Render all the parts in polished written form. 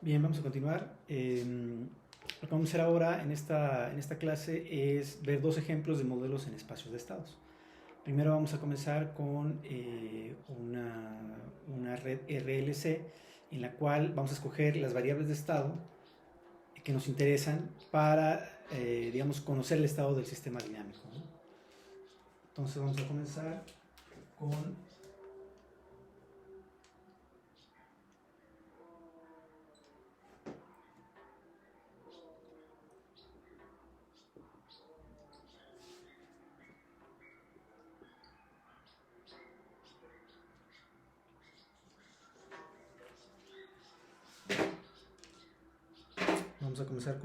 Bien, vamos a continuar. Lo que vamos a hacer ahora en esta clase es ver dos ejemplos de modelos en espacios de estados. Primero vamos a comenzar con una red RLC en la cual vamos a escoger las variables de estado que nos interesan para, digamos, conocer el estado del sistema dinámico, ¿no? Entonces vamos a comenzar con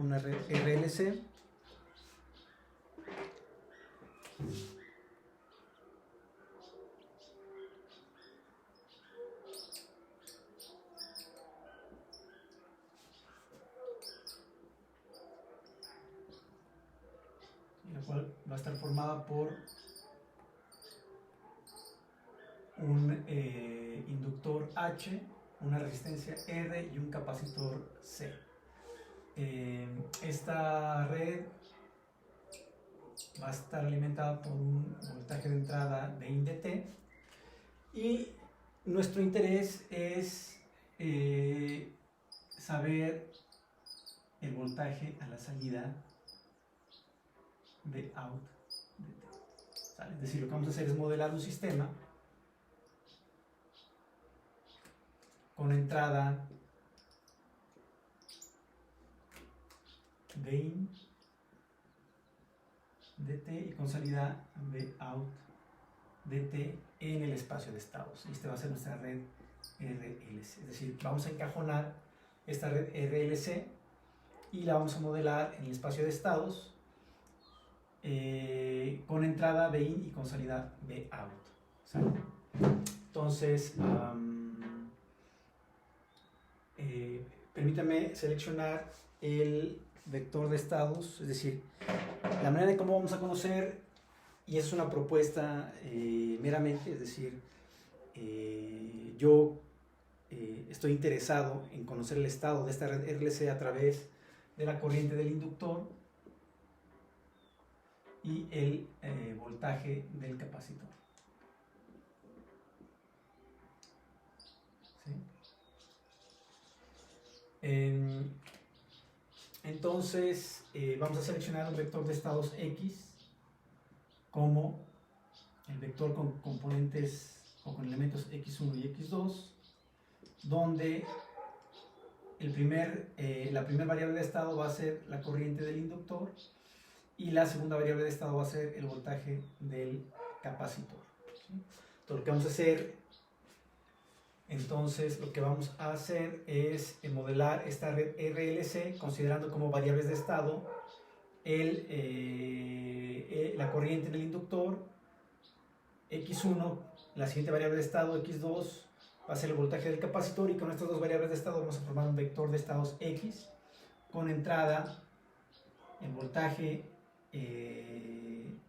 una red RLC. La cual va a estar formada por un inductor H, una resistencia R y un capacitor C. Esta red va a estar alimentada por un voltaje de entrada de INDT y nuestro interés es saber el voltaje a la salida de out de T. ¿Sale? Es decir, lo que vamos a hacer es modelar un sistema con entrada de in de T y con salida de out de T en el espacio de estados. Este va a ser nuestra red RLC. Es decir, vamos a encajonar esta red RLC y la vamos a modelar en el espacio de estados con entrada B in y con salida B out. ¿Sale? Entonces, permítame seleccionar el vector de estados, es decir, la manera de cómo vamos a conocer, y es una propuesta meramente, es decir, yo estoy interesado en conocer el estado de esta red RLC a través de la corriente del inductor y el voltaje del capacitor. ¿Sí? Entonces vamos a seleccionar un vector de estados X como el vector con componentes o con elementos X1 y X2, donde la primera variable de estado va a ser la corriente del inductor y la segunda variable de estado va a ser el voltaje del capacitor. ¿Sí? Entonces, lo que vamos a hacer es modelar esta red RLC considerando como variables de estado la corriente del inductor, X1, la siguiente variable de estado, X2, va a ser el voltaje del capacitor, y con estas dos variables de estado vamos a formar un vector de estados X con entrada el voltaje de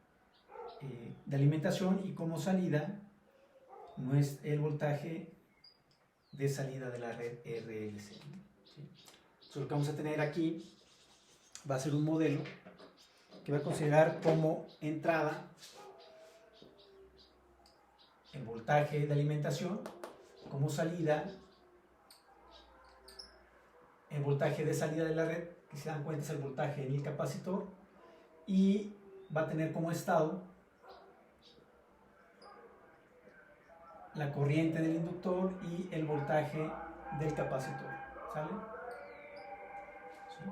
alimentación y como salida no es el voltaje de salida de la red RLC. ¿Sí? Entonces, lo que vamos a tener aquí va a ser un modelo que va a considerar como entrada el voltaje de alimentación, como salida el voltaje de salida de la red, que se dan cuenta es el voltaje en el capacitor, y va a tener como estado la corriente del inductor y el voltaje del capacitor. ¿Sale? ¿Sí?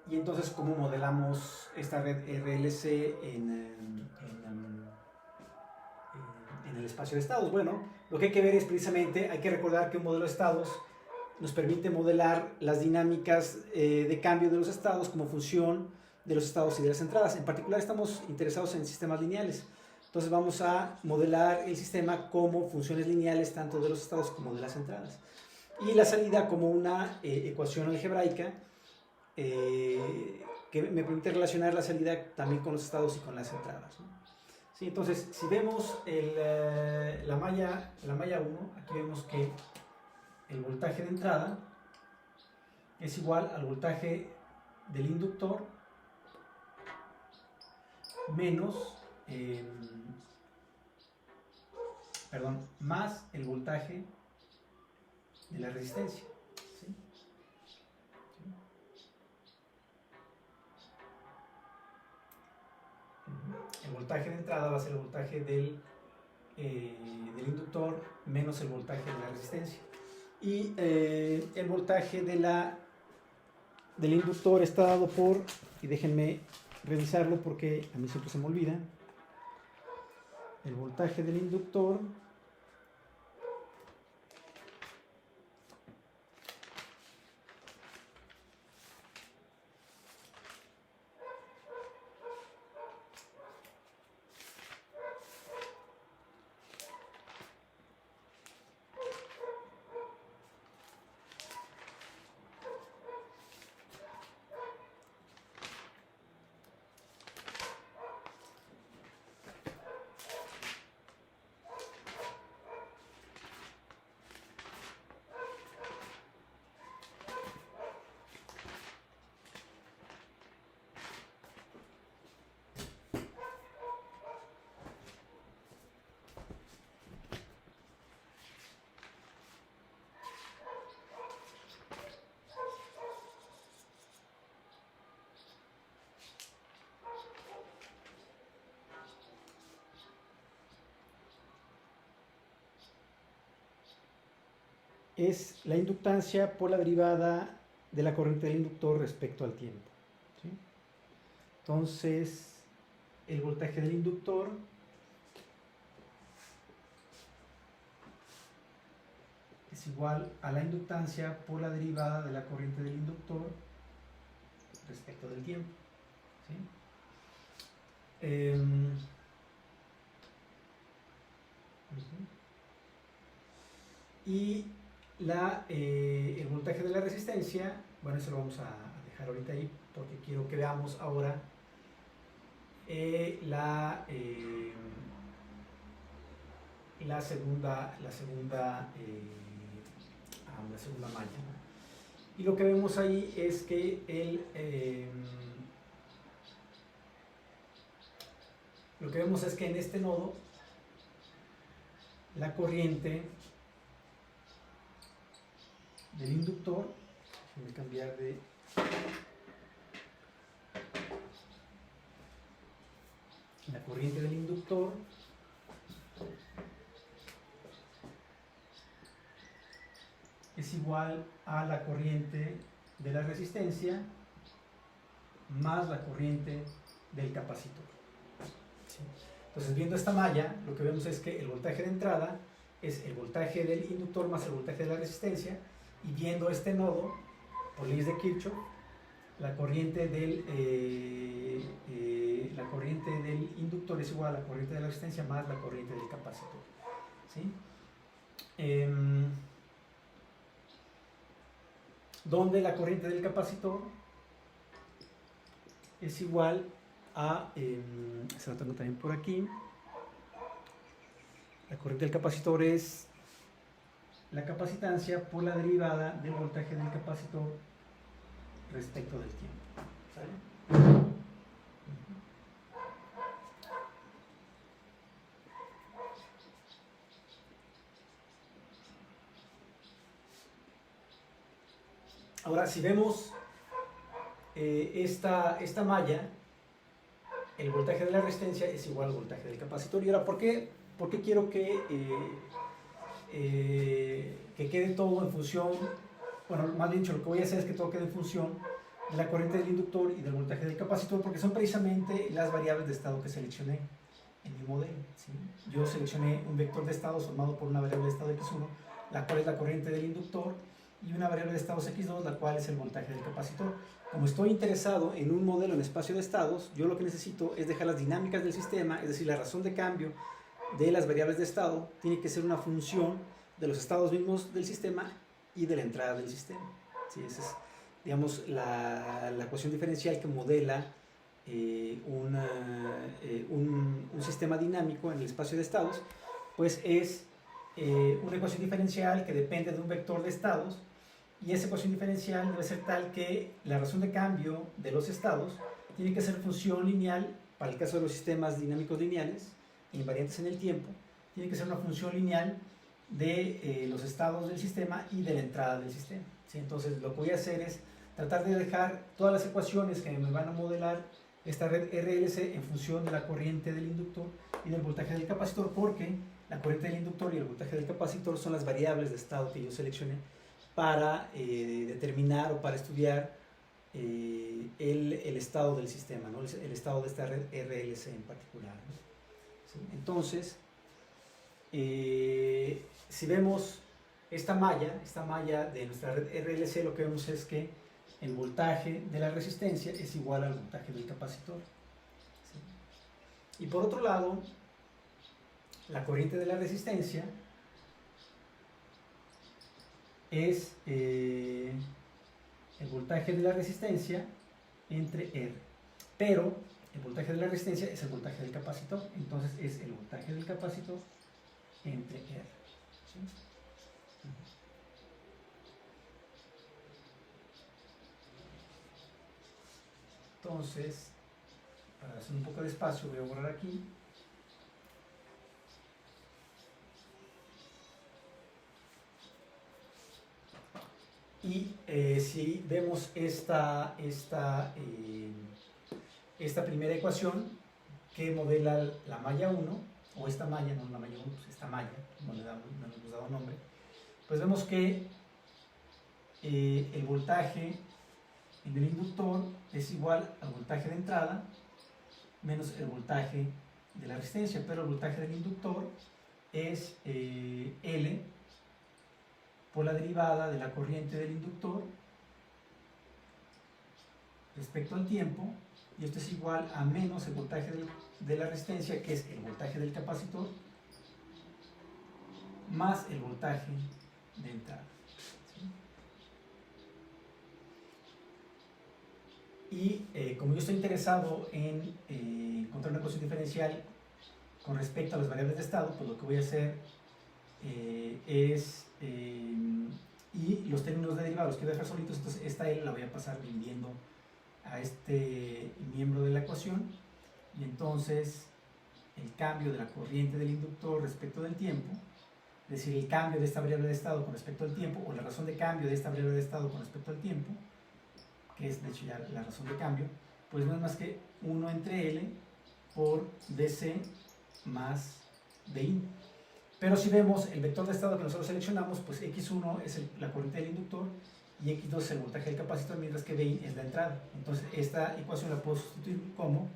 Y entonces, ¿cómo modelamos esta red RLC en el espacio de estados? Bueno, lo que hay que ver es precisamente, hay que recordar que un modelo de estados nos permite modelar las dinámicas de cambio de los estados como función de los estados y de las entradas. En particular estamos interesados en sistemas lineales. Entonces vamos a modelar el sistema como funciones lineales tanto de los estados como de las entradas. Y la salida como una ecuación algebraica que me permite relacionar la salida también con los estados y con las entradas, ¿no? Sí, entonces, si vemos la malla 1, aquí vemos que el voltaje de entrada es igual al voltaje del inductor menos, más el voltaje de la resistencia. ¿Sí? El voltaje de entrada va a ser el voltaje del inductor menos el voltaje de la resistencia. Y el voltaje del inductor está dado por, y déjenme revisarlo porque a mí siempre se me olvida, el voltaje del inductor es la inductancia por la derivada de la corriente del inductor respecto al tiempo. ¿Sí? Entonces, el voltaje del inductor es igual a la inductancia por la derivada de la corriente del inductor respecto del tiempo. ¿Sí? Y el voltaje de la resistencia, bueno, eso lo vamos a dejar ahorita ahí porque quiero que veamos ahora la segunda malla. Y lo que vemos ahí es que en este nodo la corriente del inductor, voy a cambiar de la corriente del inductor es igual a la corriente de la resistencia más la corriente del capacitor. ¿Sí? Entonces, viendo esta malla, lo que vemos es que el voltaje de entrada es el voltaje del inductor más el voltaje de la resistencia, y viendo este nodo, por leyes de Kirchhoff, la corriente del inductor es igual a la corriente de la resistencia más la corriente del capacitor. ¿Sí? Donde la corriente del capacitor es igual a, se lo tengo también por aquí, la corriente del capacitor es la capacitancia por la derivada del voltaje del capacitor respecto del tiempo. ¿Sale? Ahora, si vemos esta malla, el voltaje de la resistencia es igual al voltaje del capacitor. Y ahora, ¿por qué quiero que quede todo en función? Bueno, más bien dicho, lo que voy a hacer es que todo quede en función de la corriente del inductor y del voltaje del capacitor, porque son precisamente las variables de estado que seleccioné en mi modelo. ¿Sí? Yo seleccioné un vector de estados formado por una variable de estado x1, la cual es la corriente del inductor, y una variable de estados x2, la cual es el voltaje del capacitor. Como estoy interesado en un modelo en espacio de estados, yo lo que necesito es dejar las dinámicas del sistema, es decir, la razón de cambio de las variables de estado tiene que ser una función de los estados mismos del sistema y de la entrada del sistema. ¿Sí? Esa es, digamos, la ecuación diferencial que modela un sistema dinámico en el espacio de estados, pues es una ecuación diferencial que depende de un vector de estados, y esa ecuación diferencial debe ser tal que la razón de cambio de los estados tiene que ser función lineal, para el caso de los sistemas dinámicos lineales, invariantes en el tiempo, tiene que ser una función lineal de los estados del sistema y de la entrada del sistema. ¿Sí? Entonces lo que voy a hacer es tratar de dejar todas las ecuaciones que me van a modelar esta red RLC en función de la corriente del inductor y del voltaje del capacitor, porque la corriente del inductor y el voltaje del capacitor son las variables de estado que yo seleccioné para determinar o para estudiar el estado del sistema, ¿no? El estado de esta red RLC en particular, ¿no? ¿Sí? Entonces, si vemos esta malla de nuestra red RLC, lo que vemos es que el voltaje de la resistencia es igual al voltaje del capacitor. ¿Sí? Y por otro lado, la corriente de la resistencia es el voltaje de la resistencia entre R. Pero el voltaje de la resistencia es el voltaje del capacitor, entonces es el voltaje del capacitor entre R. ¿Sí? Entonces, para hacer un poco de espacio, voy a borrar aquí. Y si vemos esta primera ecuación que modela la malla 1, o esta malla, no la malla 1, pues esta malla, no le hemos dado nombre, pues vemos que el voltaje en el inductor es igual al voltaje de entrada menos el voltaje de la resistencia, pero el voltaje del inductor es L por la derivada de la corriente del inductor respecto al tiempo, y esto es igual a menos el voltaje de la resistencia, que es el voltaje del capacitor, más el voltaje de entrada. ¿Sí? Y como yo estoy interesado en encontrar una ecuación diferencial con respecto a las variables de estado, pues lo que voy a hacer es, y los términos de derivada los quiero dejar solitos, entonces esta L la voy a pasar dividiendo a este miembro de la ecuación, y entonces el cambio de la corriente del inductor respecto del tiempo, es decir, el cambio de esta variable de estado con respecto al tiempo, o la razón de cambio de esta variable de estado con respecto al tiempo, que es de hecho ya la razón de cambio, pues no es más que 1 entre L por dC más dI. Pero si vemos el vector de estado que nosotros seleccionamos, pues X1 es la corriente del inductor y X2 es el voltaje del capacitor, mientras que dI es la entrada. Entonces esta ecuación la puedo sustituir como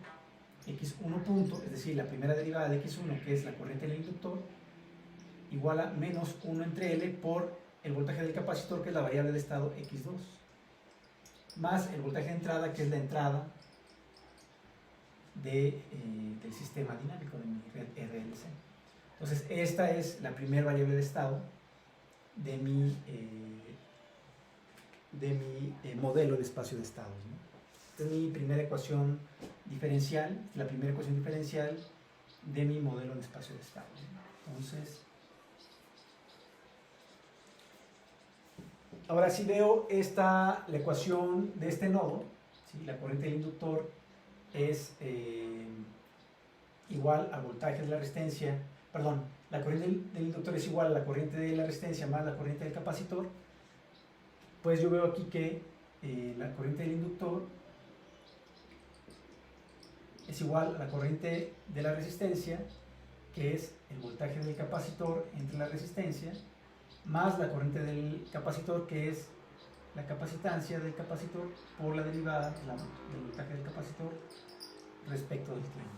X1 punto, es decir, la primera derivada de X1, que es la corriente del inductor, igual a menos 1 entre L por el voltaje del capacitor, que es la variable de estado X2, más el voltaje de entrada, que es la entrada del sistema dinámico de mi red RLC. Entonces esta es la primera variable de estado de mi modelo de espacio de estados, ¿no? Esta es mi primera ecuación diferencial, la primera ecuación diferencial de mi modelo de espacio de estados, ¿no? Entonces, ahora si veo la ecuación de este nodo, ¿sí? La corriente del inductor es igual al voltaje de la resistencia, perdón, la corriente del inductor es igual a la corriente de la resistencia más la corriente del capacitor, pues yo veo aquí que la corriente del inductor es igual a la corriente de la resistencia, que es el voltaje del capacitor entre la resistencia, más la corriente del capacitor, que es la capacitancia del capacitor por la derivada del voltaje del capacitor respecto del tiempo.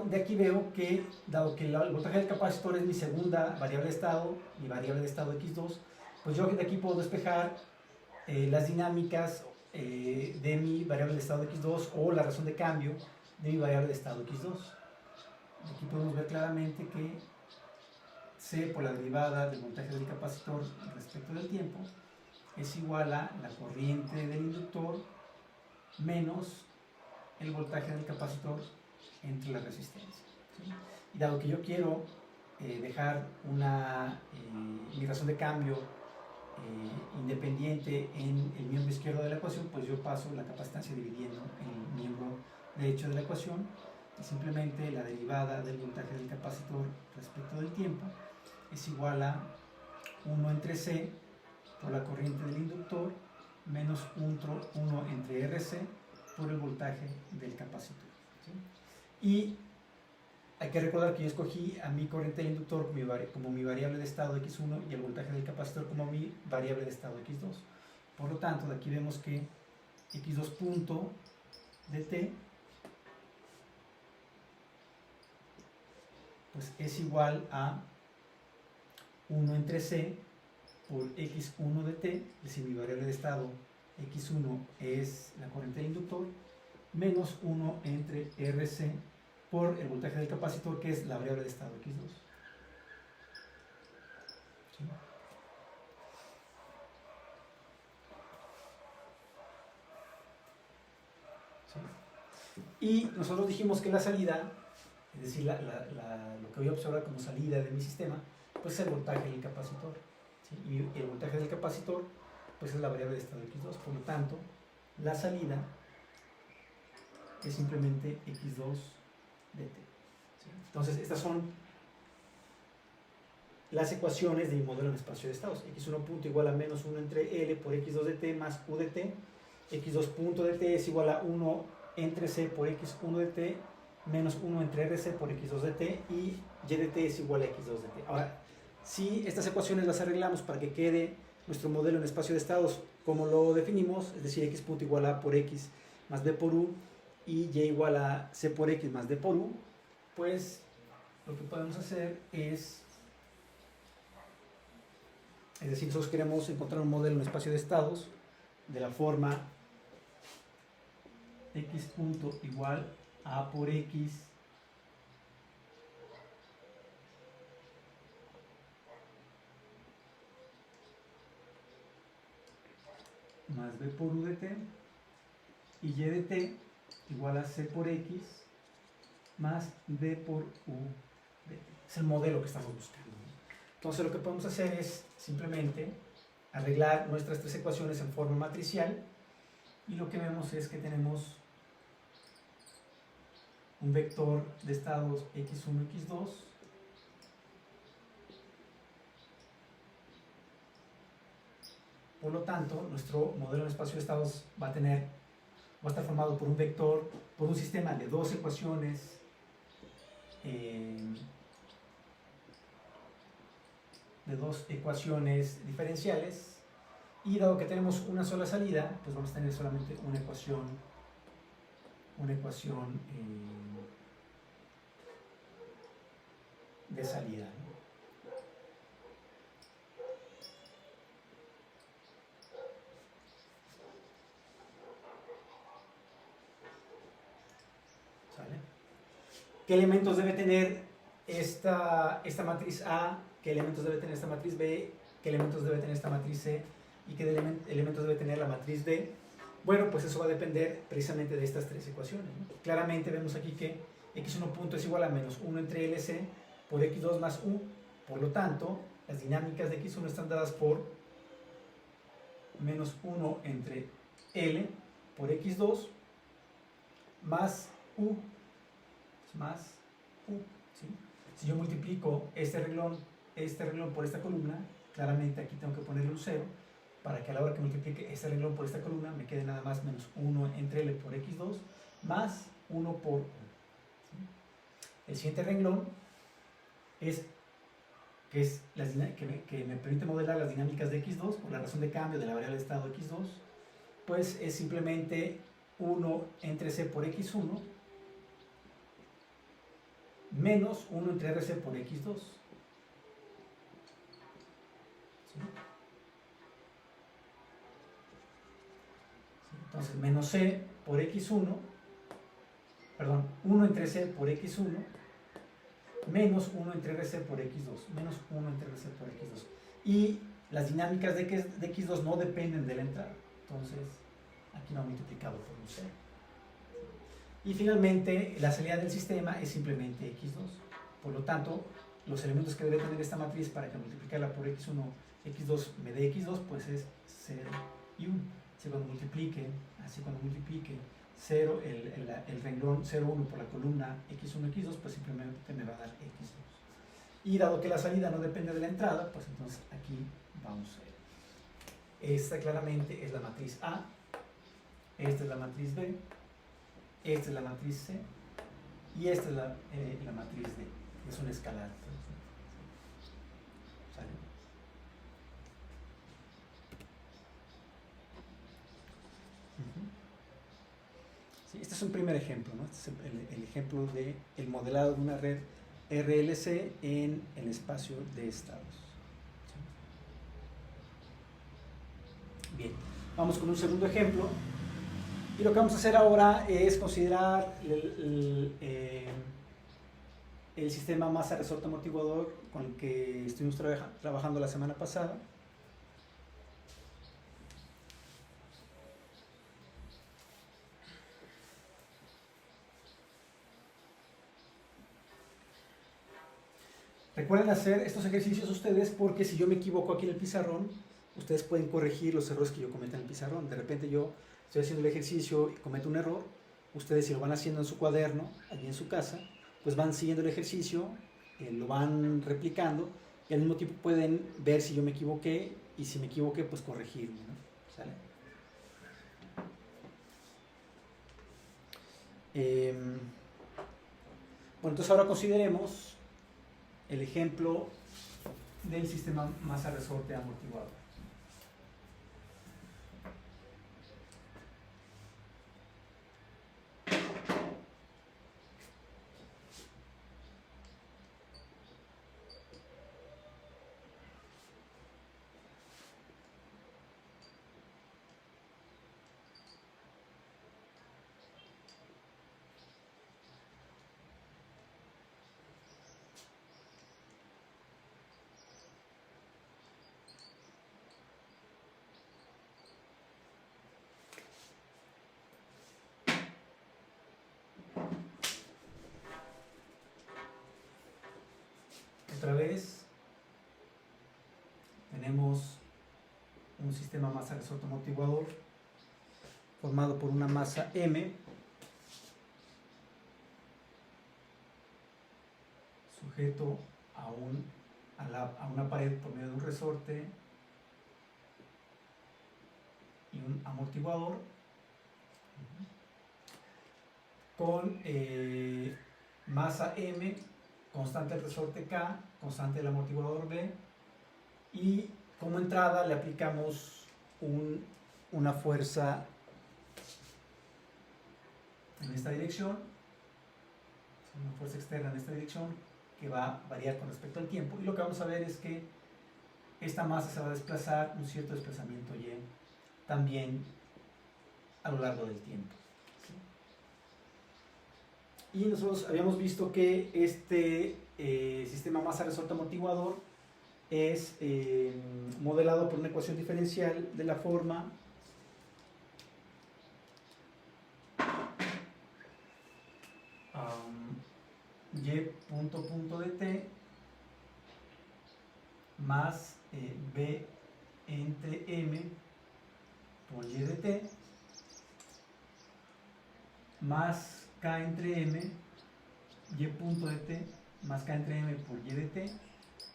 De aquí veo que, dado que el voltaje del capacitor es mi segunda variable de estado, mi variable de estado X2, pues yo de aquí puedo despejar las dinámicas de mi variable de estado X2 o la razón de cambio de mi variable de estado X2. Aquí podemos ver claramente que C por la derivada del voltaje del capacitor respecto del tiempo es igual a la corriente del inductor menos el voltaje del capacitor entre la resistencia. ¿Sí? Y dado que yo quiero dejar mi razón de cambio independiente en el miembro izquierdo de la ecuación, pues yo paso la capacitancia dividiendo el miembro derecho de la ecuación, y simplemente la derivada del voltaje del capacitor respecto del tiempo es igual a 1 entre C por la corriente del inductor menos 1 entre RC por el voltaje del capacitor. ¿Sí? Y hay que recordar que yo escogí a mi corriente del inductor como mi variable de estado x1 y el voltaje del capacitor como mi variable de estado x2. Por lo tanto, de aquí vemos que x2 punto de t pues es igual a 1 entre c por x1 de t, es decir, mi variable de estado x1 es la corriente del inductor, menos 1 entre rc por el voltaje del capacitor, que es la variable de estado x2. ¿Sí? ¿Sí? Y nosotros dijimos que la salida, es decir, lo que voy a observar como salida de mi sistema, pues es el voltaje del capacitor. ¿Sí? Y el voltaje del capacitor pues es la variable de estado x2. Por lo tanto, la salida es simplemente x2 de t. ¿Sí? Entonces, estas son las ecuaciones de mi modelo en espacio de estados. x1 punto igual a menos 1 entre L por x2 de t más u de t. x2 punto de t es igual a 1 entre C por x1 de t menos 1 entre RC por x2 de t, y y de t es igual a x2 de t. Ahora, si estas ecuaciones las arreglamos para que quede nuestro modelo en espacio de estados como lo definimos, es decir, x punto igual a por x más b por u y y igual a c por x más d por u, pues lo que podemos hacer es decir, nosotros queremos encontrar un modelo en espacio de estados de la forma x punto igual a por x más b por u de t y y de t igual a c por x más d por u de t. Es el modelo que estamos buscando. Entonces lo que podemos hacer es simplemente arreglar nuestras tres ecuaciones en forma matricial, y lo que vemos es que tenemos un vector de estados x1, x2 por lo tanto nuestro modelo en espacio de estados va a estar formado por un vector, por un sistema de dos ecuaciones diferenciales, y dado que tenemos una sola salida, pues vamos a tener solamente una ecuación de salida, ¿no? ¿Sale? ¿Qué elementos debe tener esta matriz A? ¿Qué elementos debe tener esta matriz B? ¿Qué elementos debe tener esta matriz C? ¿Y qué elementos debe tener la matriz D? Bueno, pues eso va a depender precisamente de estas tres ecuaciones, ¿no? Claramente vemos aquí que x1 punto es igual a menos 1 entre LC por x2 más u. Por lo tanto, las dinámicas de x1 están dadas por menos 1 entre L por x2 más u. ¿Sí? Si yo multiplico este renglón por esta columna, claramente aquí tengo que ponerle un 0 para que a la hora que multiplique este renglón por esta columna me quede nada más menos 1 entre L por x2 más 1 por u. ¿Sí? El siguiente renglón que me permite modelar las dinámicas de x2 por la razón de cambio de la variable de estado x2, pues es simplemente 1 entre c por x1 menos 1 entre rc por x2. ¿Sí? Entonces, menos c por x1, perdón, 1 entre c por x1 menos 1 entre rc por x2, menos 1 entre rc por x2. Y las dinámicas de X2 no dependen de la entrada. Entonces, aquí no multiplicado por un 0. Y finalmente, la salida del sistema es simplemente X2. Por lo tanto, los elementos que debe tener esta matriz para que multiplicarla por X1, X2 me dé X2, pues es 0 y 1. Así cuando multiplique 0, el renglón 0, 1 por la columna X1, X2, pues simplemente me va a dar X2. Y dado que la salida no depende de la entrada, pues entonces aquí vamos a ver. Esta claramente es la matriz A, esta es la matriz B, esta es la matriz C y esta es la matriz D. Es un escalar. ¿Sale? Sí, este es un primer ejemplo, ¿no? Este es el ejemplo del modelado de una red RLC en el espacio de estados. Bien, vamos con un segundo ejemplo. Y lo que vamos a hacer ahora es considerar el sistema masa resorte amortiguador con el que estuvimos trabajando la semana pasada. Recuerden hacer estos ejercicios ustedes, porque si yo me equivoco aquí en el pizarrón, ustedes pueden corregir los errores que yo cometa en el pizarrón. De repente yo estoy haciendo el ejercicio y cometo un error. Ustedes, si lo van haciendo en su cuaderno, allí en su casa, pues van siguiendo el ejercicio, lo van replicando, y al mismo tiempo pueden ver si yo me equivoqué, y si me equivoqué, pues corregirme, ¿no? ¿Sale? Bueno, entonces ahora consideremos el ejemplo del sistema masa resorte amortiguador. Otra vez tenemos un sistema masa resorte amortiguador formado por una masa M sujeto a una pared por medio de un resorte y un amortiguador con masa M, constante del resorte K, constante del amortiguador B, y como entrada le aplicamos una fuerza en esta dirección, una fuerza externa en esta dirección que va a variar con respecto al tiempo, y lo que vamos a ver es que esta masa se va a desplazar un cierto desplazamiento Y también a lo largo del tiempo. ¿Sí? Y nosotros habíamos visto que este sistema masa resorte amortiguador es modelado por una ecuación diferencial de la forma y punto de t más b entre m por y de t más k entre m, y punto de t más k entre m por y de t,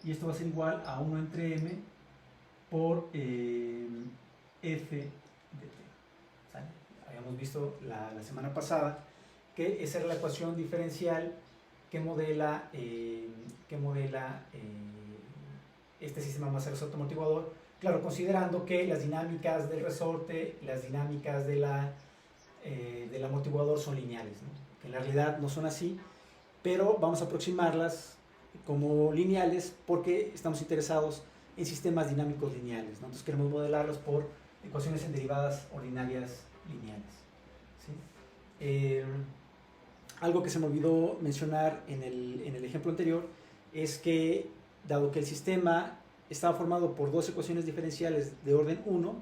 y esto va a ser igual a 1 entre m por f de t. ¿Sale? Habíamos visto la semana pasada que esa era la ecuación diferencial que modela este sistema masa resorte amortiguador, claro, considerando que las dinámicas del resorte, las dinámicas del amortiguador son lineales, ¿no? Que en la realidad no son así, pero vamos a aproximarlas como lineales porque estamos interesados en sistemas dinámicos lineales, ¿no? Entonces queremos modelarlos por ecuaciones en derivadas ordinarias lineales, ¿sí? Algo que se me olvidó mencionar en el ejemplo anterior es que, dado que el sistema está formado por dos ecuaciones diferenciales de orden 1,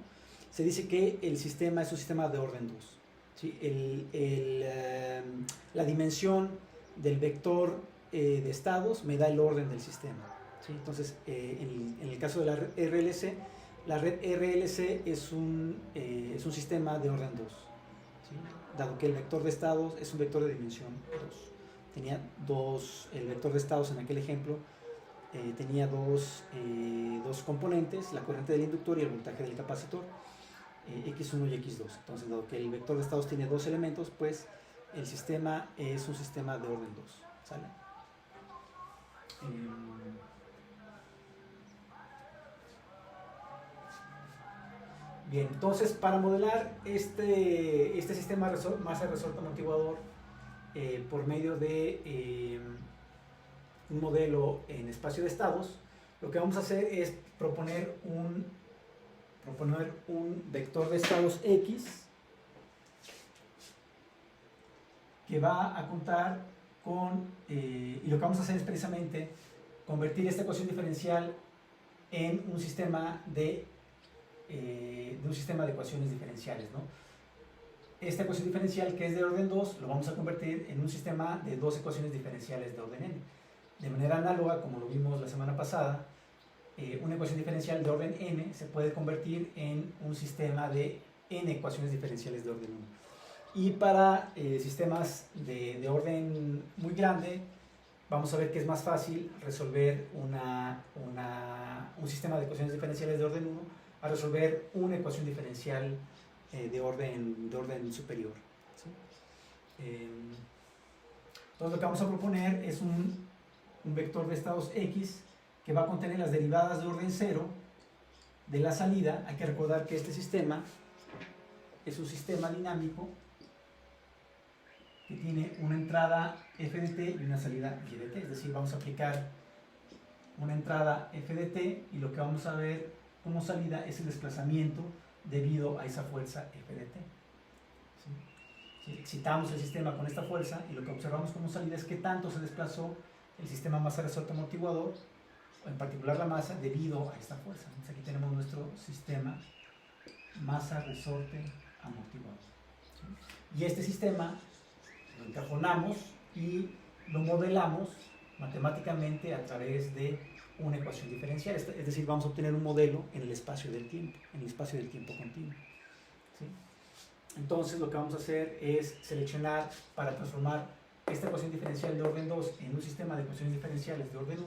se dice que el sistema es un sistema de orden 2. ¿Sí? La dimensión del vector de estados me da el orden del sistema. ¿Sí? Entonces, en el caso de la red RLC es un sistema de orden 2. ¿Sí? Dado que el vector de estados es un vector de dimensión 2. Tenía el vector de estados en aquel ejemplo tenía dos componentes, la corriente del inductor y el voltaje del capacitor, X1 y X2. Entonces, dado que el vector de estados tiene dos elementos, pues el sistema es un sistema de orden 2. ¿Sale? Bien, entonces para modelar este sistema masa-resorte amortiguador por medio de un modelo en espacio de estados, lo que vamos a hacer es proponer un vector de estados X que va a contar con, y lo que vamos a hacer es precisamente convertir esta ecuación diferencial en un sistema de ecuaciones diferenciales, ¿no? Esta ecuación diferencial, que es de orden 2, lo vamos a convertir en un sistema de dos ecuaciones diferenciales de orden n. De manera análoga, como lo vimos la semana pasada, una ecuación diferencial de orden n se puede convertir en un sistema de n ecuaciones diferenciales de orden 1. Y para sistemas de orden muy grande, vamos a ver que es más fácil resolver un sistema de ecuaciones diferenciales de orden 1 a resolver una ecuación diferencial de orden superior. ¿Sí? Entonces, lo que vamos a proponer es un vector de estados X que va a contener las derivadas de orden 0 de la salida. Hay que recordar que este sistema es un sistema dinámico que tiene una entrada f de t y una salida y de t, es decir, vamos a aplicar una entrada f de t y lo que vamos a ver como salida es el desplazamiento debido a esa fuerza f de t. ¿Sí? Si excitamos el sistema con esta fuerza y lo que observamos como salida es que tanto se desplazó el sistema masa-resorte amortiguador, o en particular la masa, debido a esta fuerza. Entonces aquí tenemos nuestro sistema masa-resorte amortiguador. ¿Sí? Y este sistema lo encajonamos y lo modelamos matemáticamente a través de una ecuación diferencial, es decir, vamos a obtener un modelo en el espacio del tiempo, continuo. ¿Sí? Entonces lo que vamos a hacer es seleccionar para transformar esta ecuación diferencial de orden 2 en un sistema de ecuaciones diferenciales de orden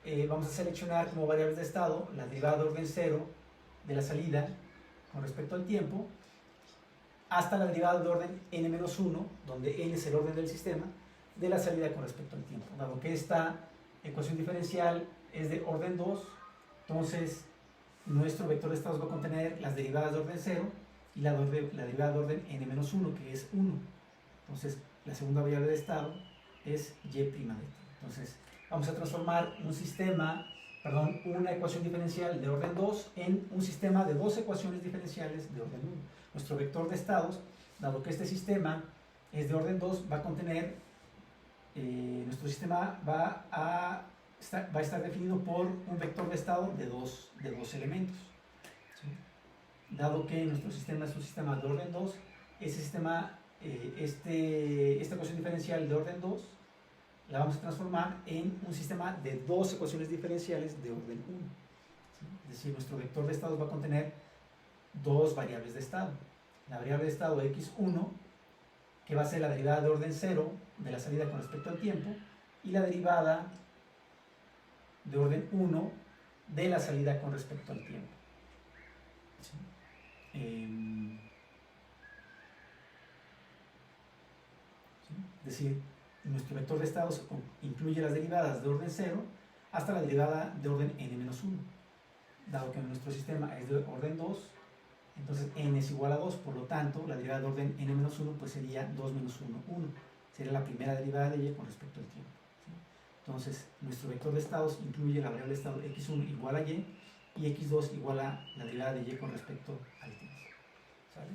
1. Vamos a seleccionar como variables de estado la derivada de orden 0 de la salida con respecto al tiempo, hasta la derivada de orden n-1, donde n es el orden del sistema, de la salida con respecto al tiempo. Dado que esta ecuación diferencial es de orden 2, entonces nuestro vector de estados va a contener las derivadas de orden 0 y la derivada de orden n-1, que es 1. Entonces, la segunda variable de estado es y'. Entonces, vamos a transformar una ecuación diferencial de orden 2 en un sistema de dos ecuaciones diferenciales de orden 1. Nuestro vector de estados, dado que este sistema es de orden 2, va a contener, nuestro sistema va a estar definido por un vector de estado de dos elementos. ¿Sí? Dado que nuestro sistema es un sistema de orden 2, esta ecuación diferencial de orden 2 la vamos a transformar en un sistema de dos ecuaciones diferenciales de orden 1. ¿Sí? Es decir, nuestro vector de estados va a contener dos variables de estado. La variable de estado x1, que va a ser la derivada de orden 0 de la salida con respecto al tiempo, y la derivada de orden 1 de la salida con respecto al tiempo. ¿Sí? Es decir, nuestro vector de estados incluye las derivadas de orden 0 hasta la derivada de orden n-1. Dado que nuestro sistema es de orden 2, entonces n es igual a 2, por lo tanto la derivada de orden n-1 pues sería 2 menos 1, 1. Sería la primera derivada de y con respecto al tiempo. ¿Sí? Entonces, nuestro vector de estados incluye la variable de estado x1 igual a y x2 igual a la derivada de y con respecto al tiempo. ¿Sale?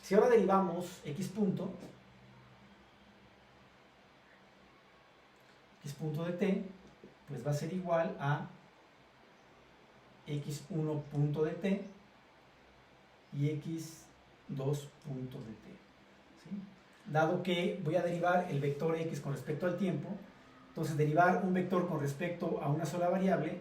Si ahora derivamos x punto de t, pues va a ser igual a x1 punto de t y x2 punto de t. ¿Sí? Dado que voy a derivar el vector x con respecto al tiempo, entonces derivar un vector con respecto a una sola variable,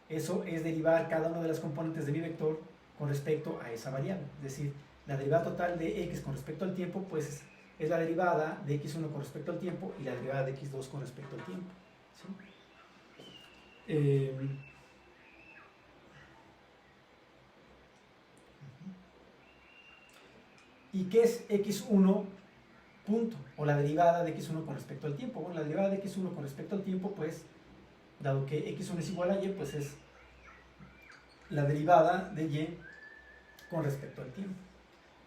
eso es derivar cada una de las componentes de mi vector con respecto a esa variable. Es decir, la derivada total de x con respecto al tiempo, pues es la derivada de x1 con respecto al tiempo y la derivada de x2 con respecto al tiempo. ¿Sí? ¿Y qué es x1 punto? O la derivada de x1 con respecto al tiempo. Bueno, la derivada de x1 con respecto al tiempo, pues, dado que x1 es igual a y, pues es la derivada de y con respecto al tiempo.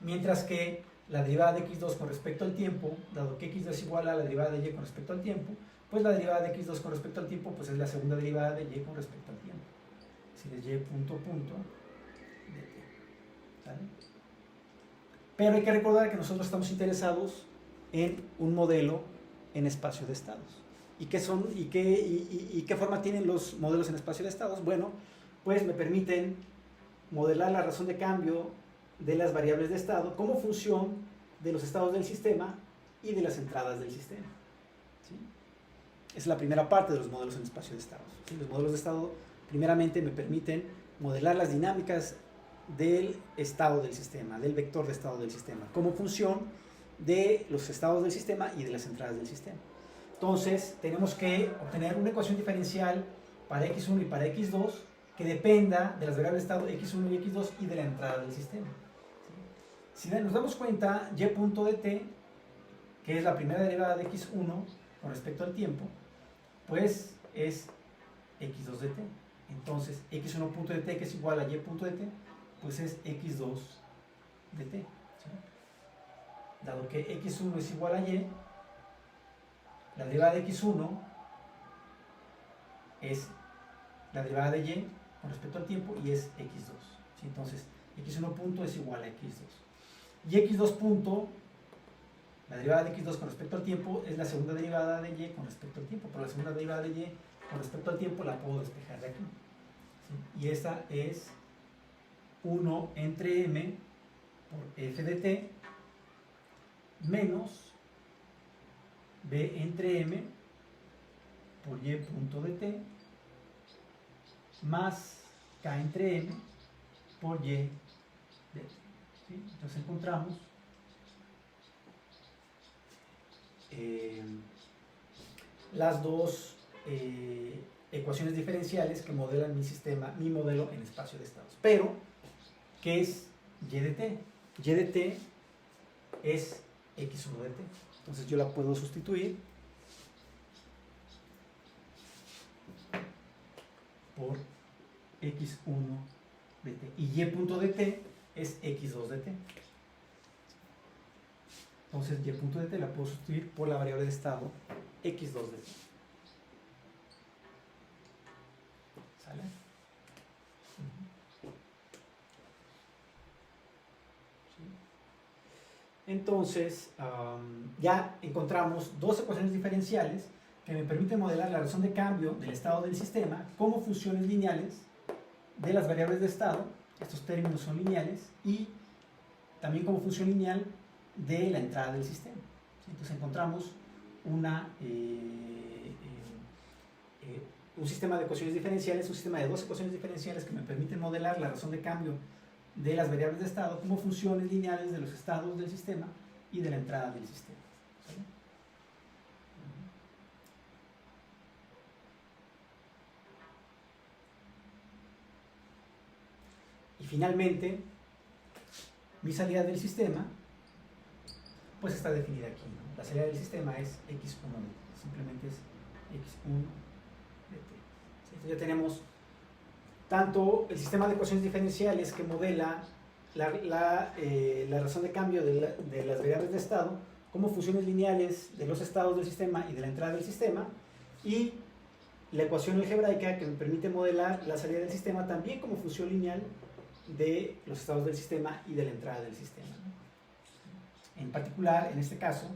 Mientras que la derivada de x2 con respecto al tiempo, dado que x2 es igual a la derivada de y con respecto al tiempo, pues la derivada de x2 con respecto al tiempo, pues es la segunda derivada de y con respecto al tiempo. Es decir, es y punto punto de t. ¿Sale? Pero hay que recordar que nosotros estamos interesados en un modelo en espacio de estados. ¿Y qué son y qué forma tienen los modelos en espacio de estados? Bueno, pues me permiten modelar la razón de cambio de las variables de estado como función de los estados del sistema y de las entradas del sistema. ¿Sí? Esa es la primera parte de los modelos en espacio de estados. ¿Sí? Los modelos de estado primeramente me permiten modelar las dinámicas del estado del sistema, del vector de estado del sistema, como función de los estados del sistema y de las entradas del sistema. Entonces, tenemos que obtener una ecuación diferencial para x1 y para x2 que dependa de las variables de estado x1 y x2 y de la entrada del sistema. ¿Sí? Si nos damos cuenta, y punto de t, que es la primera derivada de x1 con respecto al tiempo, pues es x2 de t. Entonces, x1 punto de t, que es igual a y punto de t, pues es x2 de t. ¿Sí? Dado que x1 es igual a y, la derivada de x1 es la derivada de y con respecto al tiempo y es x2. ¿Sí? Entonces, x1 punto es igual a x2. Y x2 punto, la derivada de x2 con respecto al tiempo es la segunda derivada de y con respecto al tiempo, pero la segunda derivada de y con respecto al tiempo la puedo despejar de aquí. ¿Sí? Y esta es 1 entre m por f de t menos b entre m por y punto de t más k entre m por y de t. ¿Sí? Entonces encontramos las dos ecuaciones diferenciales que modelan mi sistema, mi modelo en espacio de estados. Pero, ¿qué es y de t? Y de t es x1 de t. Entonces yo la puedo sustituir por x1 de t. Y y punto de t es x2 de t. Entonces y punto de t la puedo sustituir por la variable de estado x2 de t. ¿Sale? Entonces, ya encontramos dos ecuaciones diferenciales que me permiten modelar la razón de cambio del estado del sistema como funciones lineales de las variables de estado, estos términos son lineales, y también como función lineal de la entrada del sistema. Entonces encontramos un sistema de ecuaciones diferenciales, un sistema de dos ecuaciones diferenciales que me permiten modelar la razón de cambio de las variables de estado como funciones lineales de los estados del sistema y de la entrada del sistema. ¿Sí? Y finalmente, mi salida del sistema pues está definida aquí, ¿no? La salida del sistema es x1 de t, simplemente es x1 de t. ¿Sí? Entonces ya tenemos tanto el sistema de ecuaciones diferenciales que modela la razón de cambio de las variables de estado como funciones lineales de los estados del sistema y de la entrada del sistema, y la ecuación algebraica que me permite modelar la salida del sistema también como función lineal de los estados del sistema y de la entrada del sistema. En particular, en este caso,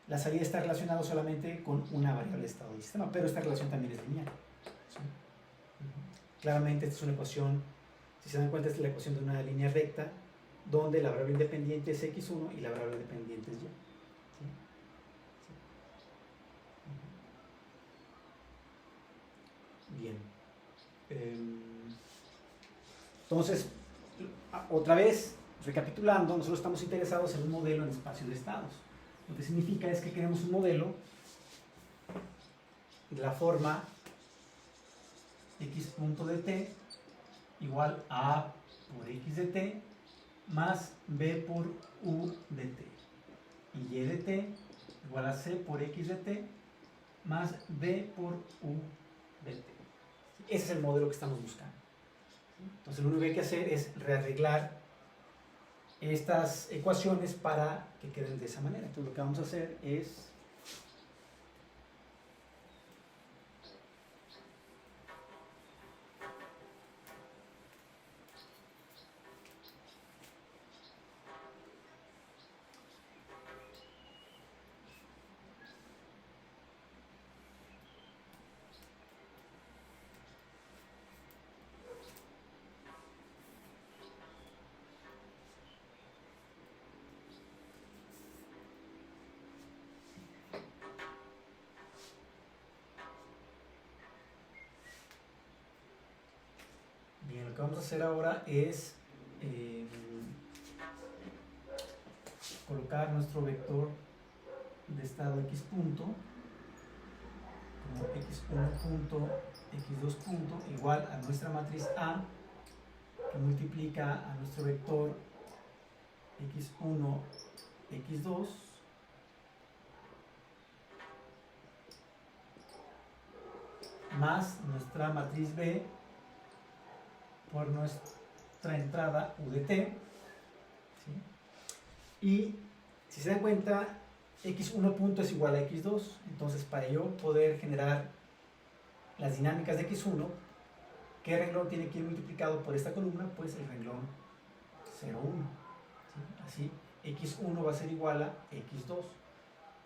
la salida está relacionada solamente con una variable de estado del sistema, pero esta relación también es lineal. ¿Sí? Claramente esta es una ecuación Si se dan cuenta, esta es la ecuación de una línea recta donde la variable independiente es x1 y la variable dependiente es y. ¿Sí? ¿Sí? Bien. Entonces, otra vez, recapitulando, nosotros estamos interesados en un modelo en espacio de estados. Lo que significa es que queremos un modelo de la forma x punto de t igual a A por x de t más b por u de t. Y y de t igual a c por x de t más b por u de t. Ese es el modelo que estamos buscando. Entonces lo único que hay que hacer es rearreglar estas ecuaciones para que queden de esa manera. Entonces lo que vamos a hacer es bien, lo que vamos a hacer ahora es colocar nuestro vector de estado x punto como x1 punto, x2 punto igual a nuestra matriz A, que multiplica a nuestro vector x1, x2 más nuestra matriz B por nuestra entrada u de t. ¿Sí? Y si se dan cuenta, x1 punto es igual a x2, entonces para yo poder generar las dinámicas de x1, ¿qué renglón tiene que ir multiplicado por esta columna? Pues el renglón 0, 1. ¿Sí? Así, x1 va a ser igual a x2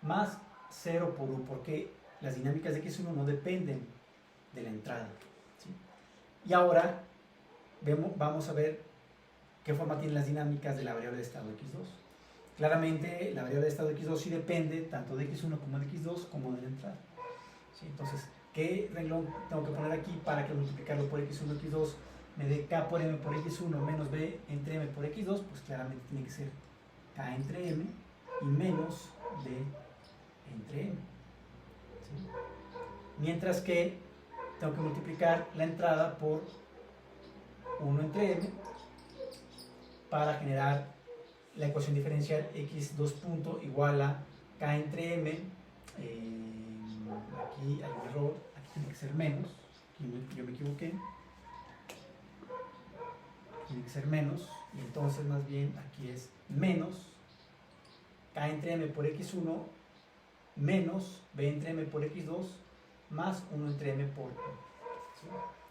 más 0 por u, porque las dinámicas de x1 no dependen de la entrada. ¿Sí? Y ahora vamos a ver qué forma tienen las dinámicas de la variable de estado x2. Claramente la variable de estado x2 sí depende tanto de x1 como de x2 como de la entrada. ¿Sí? Entonces, ¿qué renglón tengo que poner aquí para que multiplicarlo por x1, x2 me dé k por m por x1 menos b entre m por x2? Pues claramente tiene que ser k entre m y menos b entre m. ¿Sí? Mientras que tengo que multiplicar la entrada por 1 entre m para generar la ecuación diferencial x2 punto igual a k entre m. Aquí hay un error, aquí tiene que ser menos, aquí yo me equivoqué, tiene que ser menos, y entonces más bien aquí es menos k entre m por x1 menos b entre m por x2 más 1 entre m por 1. ¿Sí?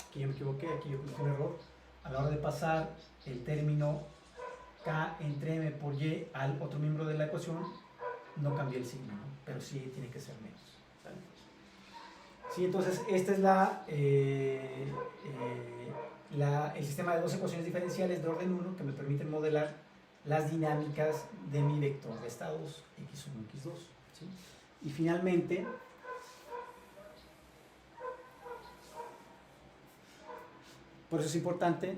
Aquí yo me equivoqué, aquí yo puse un error. A la hora de pasar el término k entre m por y al otro miembro de la ecuación, no cambié el signo, ¿no? Pero sí tiene que ser menos. ¿Sale? Sí, entonces este es el sistema de dos ecuaciones diferenciales de orden 1 que me permiten modelar las dinámicas de mi vector de estados x1, x2. ¿Sí? Y finalmente, por eso es importante